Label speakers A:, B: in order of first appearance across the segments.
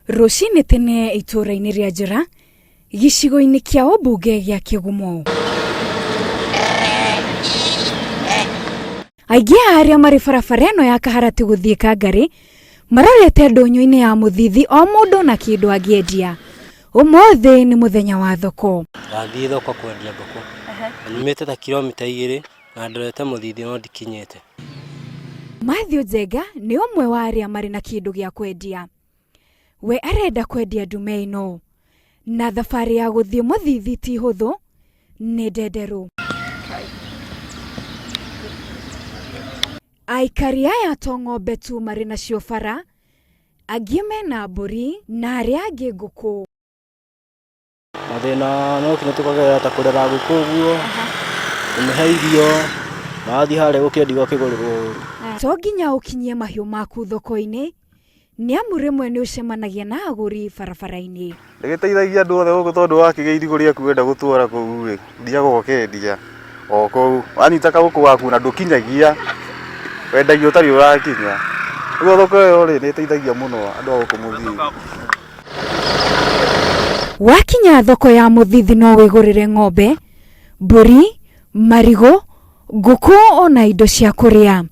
A: Rũcinĩ tene itũũra-inĩ rĩa Njĩra, gĩcigo-inĩ kĩa ũmbunge gĩa Kĩgumo. Aingĩ a arĩa marĩ barabara ĩno ya Kaharati gũthiĩ Kangarĩ marorete ndũnyũ-inĩ ya mũthithi o mũndũ na kĩndũ angĩendia. Ũmũthĩ nĩ mũthenya wa thoko.
B: Ndathiĩ thoko kwendia ngũkũ. Nyumĩte ta kilomita 2 na ndorete mũthithi no ndikinyĩte.
A: Mahiu Njenga nĩ ũmwe wa arĩa marĩ na kĩndũ gĩa kwendia. We arenda kwendia ndume ĩno. Na thabarĩ ya gũthiĩ mũthithi ti hũthũ nĩ ndenderũ. Aikari aya to ng'ombe tu marĩ nacio bara, angĩ mena mbũri na arĩa angĩ ngũkũ.
B: Mathĩna no kinya tũkagerera ta kũrera ngũkũ ũguo, kũmĩhe irio, mathiĩ harĩa gũkĩendio gakĩgũrĩrwo.
A: To nginya ũkinyie mahiũ maku thoko-inĩ, nĩ amu rĩmwe nĩ ũcemanagia na agũri barabara-inĩ.
C: Nĩgĩteithagia andũ othe gũkũ tondũ wakĩgĩa irigũ rĩaku wenda gũtwara kũu thiaga ũkendia o kũu. Wanyita kagũkũ gaku na ndũkinyagia wendagia ũtarĩ ũrakinya. Ũguo thoko ĩyo rĩ nĩ ĩteithagia mũno andũ a gũkũ mũthithi.
A: Wakinya thoko ya mũthithi no wĩgũrĩre ng'ombe, mbũri, marigũ, ngũkũ ona indo cia kũrĩa.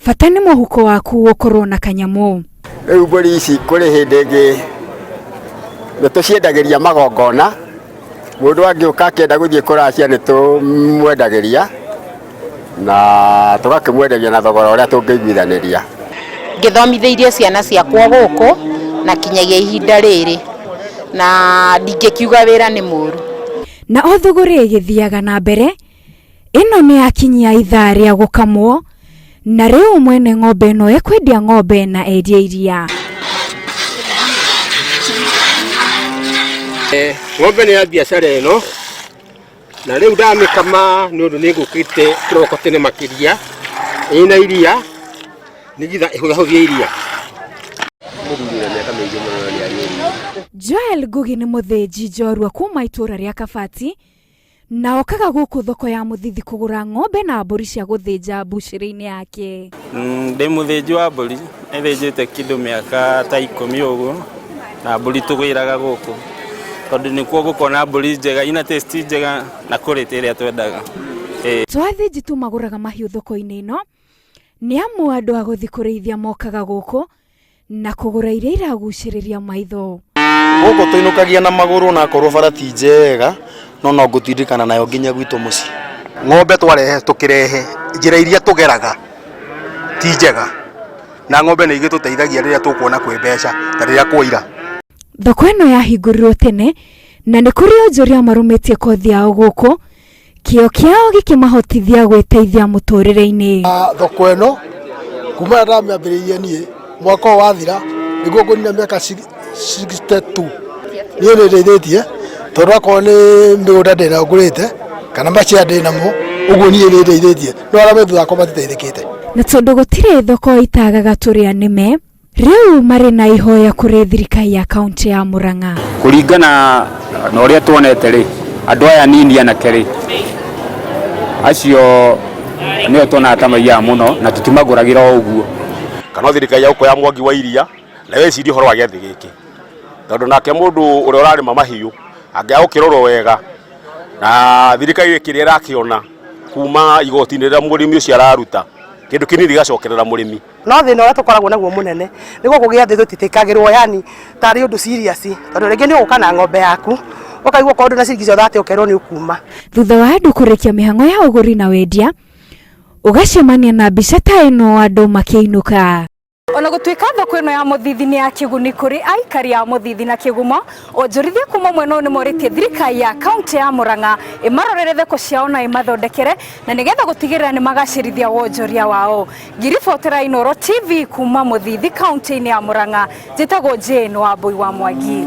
A: Bata nĩ mũhuko waku gũkorwo na kanyamũ.
D: Rĩu mbũri ici kũrĩ hĩndĩ ĩngĩ nĩtũciendagĩria magongona, mũndũ angĩũka akĩenda gũthiĩ kũracia nĩtũmwendagĩria na tũgakĩmwenderia na thogora ũrĩa tũngĩiguithanĩria.
E: Ngĩthomithĩirie ciana ciakwa gũkũ na kinyagia ihinda rĩrĩ na ndingĩkiuga wĩra nĩ mũru.
A: Na o thũgũrĩ ĩgĩthiaga na mbere, ĩno nĩ yakinyia ithaa rĩa gũkamwo, na rĩu mwene ng'ombe ĩno ekwendia ng'ombe na endia iria.
F: Ng'ombe nĩ ya biacara ĩno na rĩu ndamĩkama nĩ ũndũ nĩ ngũkĩte kĩroko tene makĩria ĩna iria nĩgetha ĩhũthahũthie iria.
A: Joel Ngugi nĩ mũthĩnji njorua kuma itũũra rĩa Kabati na okaga gũkũ thoko ya mũthithi kũgũra ng'ombe na mbũri cia gũthĩnja mbucĩrĩ-inĩ yake.
G: Ndĩ mũthĩnji wa mbũri, nĩthĩnjĩte kĩndũ mĩaka ta 10 ũguo na mbũri tũgĩraga gũkũ tondũ nĩkuo gũkorwo na mbũri njega ina taste njega na quality ĩrĩa twendaga.
A: To athĩnji tu magũraga mahiũ thoko-inĩ ĩno, nĩ amu andũ a gũthiĩ kũrĩithia mokaga gũkũ na kũgũra iria iragucĩrĩria maitho.
C: Gũkũ tũinũkagia na magũrũ na akorwo bara ti njega no ngũtindĩkana nayo nginya gwitũ mũciĩ. Ng'ombe twarehe tũkĩrehe njĩra iria tũgeraga ti njega na ng'ombe nĩ igĩtũteithagia rĩrĩa tũkuona kwĩ mbeca ta rĩrĩa kwaira.
A: Thoko ĩno yahingũrirwo tene na nĩ kũrĩ onjoria marũmĩtie kothi yao gũkũ, kĩo kĩao gĩkĩmahotithia gwĩteithia mũtũrĩre-inĩ.
H: Thoko ĩno kuma ndamĩambĩrĩirie niĩ mwaka wathira nĩguo ngũnina mĩaka 62 niĩ nĩ ndeithĩtie tondũ akorwo nĩ mĩgũnda ndĩna ngũrĩte kana macia ndĩnamo ũguo niĩ nĩ ndeithĩtie no arĩa me thutha wakwa matiteithĩkĩte. Na
A: tondũ gũtirĩ thoko itagaga tũrĩa nĩme, rĩu marĩ na ihoya kũrĩ thirikari ya kaunti ya Murang'a.
I: Kũringana na ũrĩa tuonete rĩ, andũ aya nini anake rĩ, acio nĩo tuonaga ta maiyaga mũno na tũtimagũragĩra o ũguo.
C: Kana thirikari ya ũkoya mwangi wa iria na wecirie ũhoro wa gĩathĩ gĩkĩ tondũ nake mũndũ ũrĩa ũrarĩma mahiũ angĩaga gũkĩrorwo wega na thirikari kĩrĩa ĩrakĩona kuma igoti-inĩ rĩrĩa mũrĩmi ũcio araruta kĩndũ kĩnini gĩgacokerera mũrĩmi.
J: No thĩna ũrĩa tũkoragwo naguo mũnene nĩ gũkũ gĩathĩ tũtitĩkagĩrwo yani tarĩ ũndũ serious tondũ rĩngĩ nĩ ũgũka na ng'ombe yaku ũkaigua kwa ũndũ na ciringi ciothe atĩ ũkerwo nĩ ũkuma.
A: Thutha wa andũ kũrĩkia mĩhang'o ya ũgũri na wendia, ũgacemania na mbica ta ĩno andũ makĩinũka. Ona gũtuĩka thoko ĩno ya mũthithi nĩ ya kĩguni kũrĩ aikari a mũthithi na Kĩgumo, onjorithia kuma mwena ũyũ nĩ morĩtie thirikari ya kaunti ya Murang'a ĩmarorere thoko ciao na ĩmathondekere na nĩgetha gũtigĩrĩra nĩ magacĩrithia wonjoria wao. Ngiribotera Inooro TV kuma mũthithi kaunti-inĩ ya Murang'a, njĩtagwo Jane Wambui wa Mwangi.